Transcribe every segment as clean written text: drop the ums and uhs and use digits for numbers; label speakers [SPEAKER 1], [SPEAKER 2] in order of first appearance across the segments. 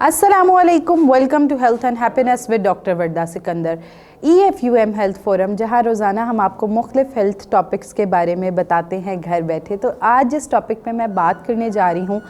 [SPEAKER 1] अस्सलामुअलैकुम, welcome to health and happiness with doctor Varda Sikandar. EFUM health forum, जहां रोज़ाना हम आपको मुख्तलिफ हेल्थ टॉपिक्स के बारे में बताते हैं घर बैठे। तो आज इस टॉपिक पे मैं बात करने जा रही हूँ।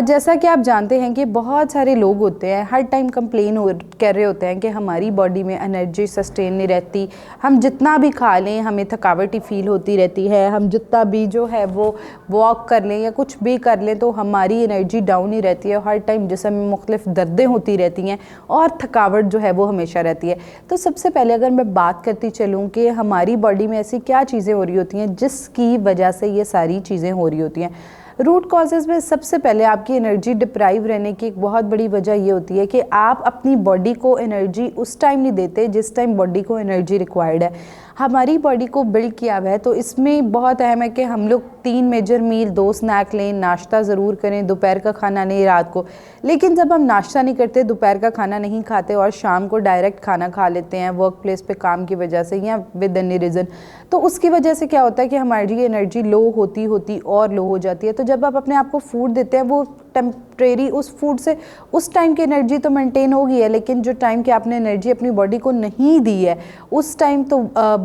[SPEAKER 1] जैसा कि आप जानते हैं कि बहुत सारे लोग होते हैं, हर टाइम कंप्लेन कर रहे होते हैं कि हमारी बॉडी में एनर्जी सस्टेन नहीं रहती, हम जितना भी खा लें हमें थकावटी फील होती रहती है, हम जितना भी जो है वो वॉक कर लें या कुछ भी कर लें तो हमारी एनर्जी डाउन ही रहती है। हर टाइम जिस्म में मुख्तलिफ दर्दें होती रहती हैं और थकावट जो है वो हमेशा रहती है। तो सबसे पहले अगर मैं बात करती चलूँ कि हमारी बॉडी में ऐसी क्या चीज़ें हो रही होती हैं जिसकी वजह से ये सारी चीज़ें हो रही होती हैं। रूट कॉजेज़ में सबसे पहले आपकी एनर्जी डिप्राइव रहने की एक बहुत बड़ी वजह ये होती है कि आप अपनी बॉडी को एनर्जी उस टाइम नहीं देते जिस टाइम बॉडी को एनर्जी रिक्वायर्ड है। हमारी बॉडी को बिल्ड किया हुआ है तो इसमें बहुत अहम है कि हम लोग 3 मेजर मील, 2 स्नैक लें, नाश्ता ज़रूर करें, दोपहर का खाना नहीं रात को। लेकिन जब हम नाश्ता नहीं करते, दोपहर का खाना नहीं खाते और शाम को डायरेक्ट खाना खा लेते हैं वर्क प्लेस पे काम की वजह से या विद एनी रीज़न, तो उसकी वजह से क्या होता है कि हमारी एनर्जी लो होती होती और लो हो जाती है। तो जब आप अपने आप को फूड देते हैं वो टेम्परेरी, उस फूड से उस टाइम की एनर्जी तो मेंटेन होगी है, लेकिन जो टाइम की आपने एनर्जी अपनी बॉडी को नहीं दी है उस टाइम तो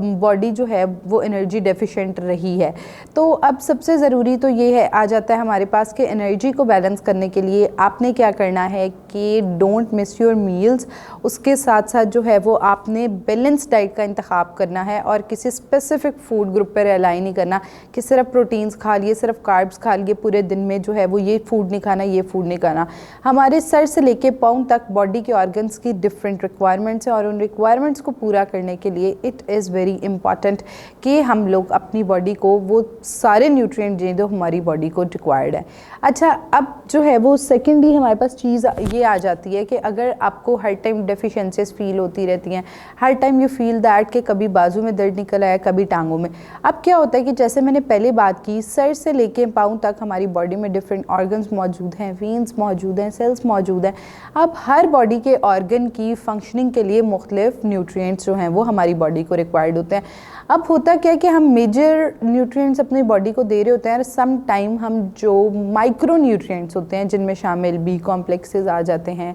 [SPEAKER 1] बॉडी जो है वो एनर्जी डेफिशिएंट रही है। तो अब सबसे ज़रूरी तो ये है आ जाता है हमारे पास कि एनर्जी को बैलेंस करने के लिए आपने क्या करना है कि डोंट मिस योर मील्स। उसके साथ साथ जो है वो आपने बैलेंस डाइट का इंतखाब करना है और किसी स्पेसिफिक फूड ग्रुप पर रिलाई नहीं करना कि सिर्फ प्रोटीन्स खा लिए, सिर्फ कार्ब्स खा लिए, पूरे दिन में जो है वो ये फूड नहीं खाना, ये फूड नहीं खाना। हमारे सर से लेके पाँव तक बॉडी के ऑर्गन्स की डिफरेंट रिक्वायरमेंट्स हैं और उन रिक्वायरमेंट्स को पूरा करने के लिए इट इज़ वेरी इंपॉर्टेंट कि हम लोग अपनी बॉडी को वो सारे न्यूट्रिएंट दें जो हमारी बॉडी को रिक्वायर्ड है। अच्छा, अब जो है वो सेकेंडली हमारे पास चीज़ ये आ जाती है कि अगर आपको हर टाइम डेफिशिएंसीज फील होती रहती हैं, हर टाइम यू फील दैट कि कभी बाजू में दर्द निकल आया, कभी टांगों में। अब क्या होता है कि जैसे मैंने पहले बात की, सर से लेके पाँव तक हमारी बॉडी में डिफरेंट ऑर्गन्स मौजूद हैं, वेन्स मौजूद हैं, सेल्स मौजूद हैं। अब हर बॉडी के ऑर्गन की फंक्शनिंग के लिए मुख्तलिफ न्यूट्रिएंट्स जो हैं वो हमारी बॉडी को रिक्वायर्ड होते हैं। अब होता क्या है कि हम मेजर न्यूट्रिएंट्स अपनी बॉडी को दे रहे होते हैं और सम टाइम हम जो माइक्रो न्यूट्रिएंट्स होते हैं जिनमें शामिल बी कॉम्प्लेक्सेस आ जाते हैं,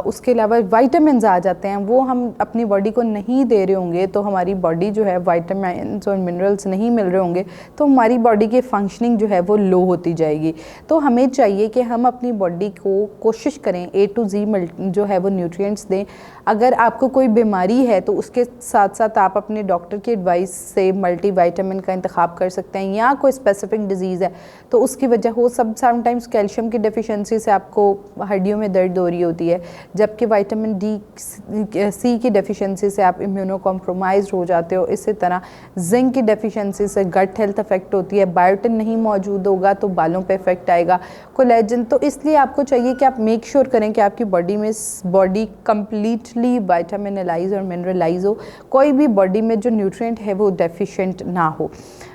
[SPEAKER 1] उसके अलावा वाइटामिन्स आ जाते हैं, वो हम अपनी बॉडी को नहीं दे रहे होंगे तो हमारी बॉडी जो है वाइटामिन्स और मिनरल्स नहीं मिल रहे होंगे तो हमारी बॉडी की फंक्शनिंग जो है वो लो होती जाएगी। तो हमें चाहिए कि हम अपनी बॉडी को कोशिश करें A to Z जो है वो न्यूट्रिएंट्स दें। अगर आपको कोई बीमारी है तो उसके साथ साथ आप अपने डॉक्टर की एडवाइस से मल्टी वाइटामिन का इंतखाब कर सकते हैं, या कोई स्पेसिफिक डिजीज़ है तो उसकी वजह हो समटाइम्स कैल्शियम की डेफिशिएंसी से आपको हड्डियों में दर्द हो रही होती है, जबकि विटामिन C की डेफिशिएंसी से आप इम्यूनो कॉम्प्रोमाइज हो जाते हो। इसी तरह जिंक की डेफिशिएंसी से गट हेल्थ अफेक्ट होती है, बायोटिन नहीं मौजूद होगा तो बालों पे इफेक्ट आएगा, कोलेजन। तो इसलिए आपको चाहिए कि आप मेक श्योर करें कि आपकी बॉडी में बॉडी कम्प्लीटली विटामिनलाइज और मिनरलाइज हो, कोई भी बॉडी में जो न्यूट्रिएंट है वो डेफिशिएंट ना हो।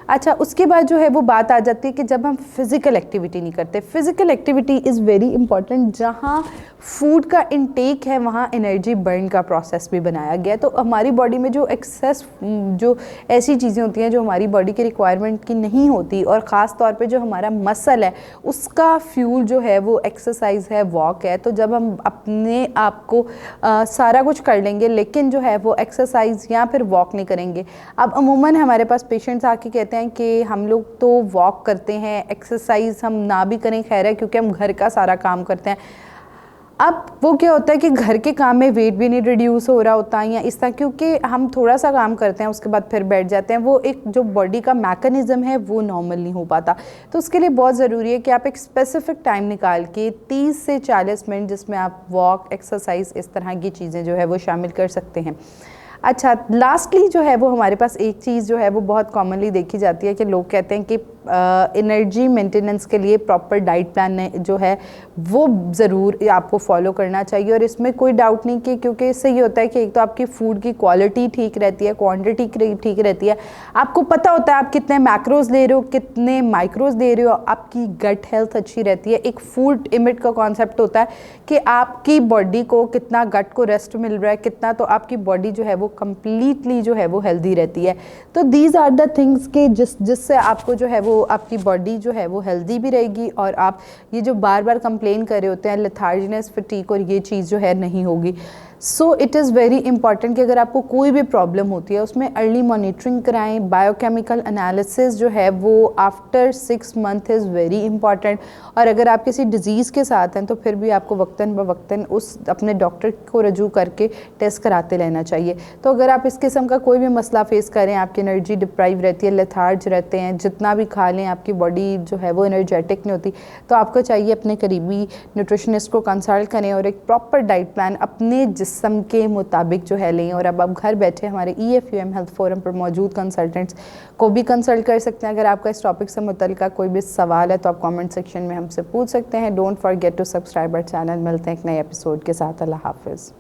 [SPEAKER 1] अच्छा, उसके बाद जो है वो बात आ जाती है कि जब हम फिज़िकल एक्टिविटी नहीं करते। Physical activity is very important. जहाँ फूड का इंटेक है वहाँ एनर्जी बर्न का प्रोसेस भी बनाया गया है। तो हमारी बॉडी में जो एक्सेस जो ऐसी चीज़ें होती हैं जो हमारी बॉडी की रिक्वायरमेंट की नहीं होती, और ख़ास तौर पे जो हमारा मसल है उसका फ्यूल जो है वो एक्सरसाइज है, वॉक है। तो जब हम अपने आप को सारा कुछ कर लेंगे लेकिन जो है वो एक्सरसाइज या फिर वॉक नहीं करेंगे। अब अमूमन हमारे पास पेशेंट्स आके कहते हैं कि हम लोग तो वॉक करते हैं, एक्सरसाइज हम ना भी करें खैर है क्योंकि हम घर का सारा काम करते हैं। अब वो क्या होता है कि घर के काम में वेट भी नहीं रिड्यूस हो रहा होता है या इस तरह, क्योंकि हम थोड़ा सा काम करते हैं उसके बाद फिर बैठ जाते हैं, वो एक जो बॉडी का मैकेनिज़्म है वो नॉर्मल नहीं हो पाता। तो उसके लिए बहुत ज़रूरी है कि आप एक स्पेसिफिक टाइम निकाल के 30 से 40 मिनट जिसमें आप वॉक, एक्सरसाइज, इस तरह की चीज़ें जो है वो शामिल कर सकते हैं। अच्छा, लास्टली जो है वो हमारे पास एक चीज़ जो है वो बहुत कॉमनली देखी जाती है कि लोग कहते हैं कि एनर्जी मेंटेनेंस के लिए प्रॉपर डाइट प्लान जो है वो ज़रूर आपको फॉलो करना चाहिए। और इसमें कोई डाउट नहीं कि क्योंकि इससे ये होता है कि एक तो आपकी फूड की क्वालिटी ठीक रहती है, क्वांटिटी ठीक रहती है, आपको पता होता है आप कितने मैक्रोज ले रहे हो, कितने माइक्रोज दे रहे हो, आपकी गट हेल्थ अच्छी रहती है। एक फूड इमिट का कॉन्सेप्ट होता है कि आपकी बॉडी को कितना गट को रेस्ट मिल रहा है, कितना तो आपकी बॉडी जो है वो कम्प्लीटली जो है वो हेल्दी रहती है। तो दीज आर द थिंग्स के जिससे आपको जो है वो वो आपकी बॉडी जो है वो हेल्दी भी रहेगी और आप ये जो बार बार कंप्लेन कर रहे होते हैं लेथार्जीनेस, फटीग और ये चीज़ जो है नहीं होगी। So it is very important कि अगर आपको कोई भी प्रॉब्लम होती है उसमें अर्ली मॉनिटरिंग कराएं। बायोकेमिकल एनालिसिस जो है वो after 6 month is very important. और अगर आप किसी डिज़ीज़ के साथ हैं तो फिर भी आपको वक्तन ब वक्तन उस अपने डॉक्टर को रजू करके टेस्ट कराते रहना चाहिए। तो अगर आप इस किस्म का कोई भी मसला फेस करें, आपकी एनर्जी डिप्राइव रहती है, लेथार्ज रहते हैं, जितना भी खा लें आपकी बॉडी जो है वो एनर्जेटिक नहीं होती, तो आपको चाहिए अपने करीबी न्यूट्रिशनिस्ट को कंसल्ट करें और एक प्रॉपर डाइट प्लान अपने जिस्म के मुताबिक जो है लें। और अब आप घर बैठे हमारे EFUM हेल्थ फोरम पर मौजूद कंसल्टेंट्स को भी कंसल्ट कर सकते हैं। अगर आपका इस टॉपिक से मुतल्लिका कोई भी सवाल है तो आप कमेंट सेक्शन में हमसे पूछ सकते हैं। Don't forget to subscribe our channel. मिलते हैं एक नए एपिसोड के साथ। अल्लाह हाफिज़।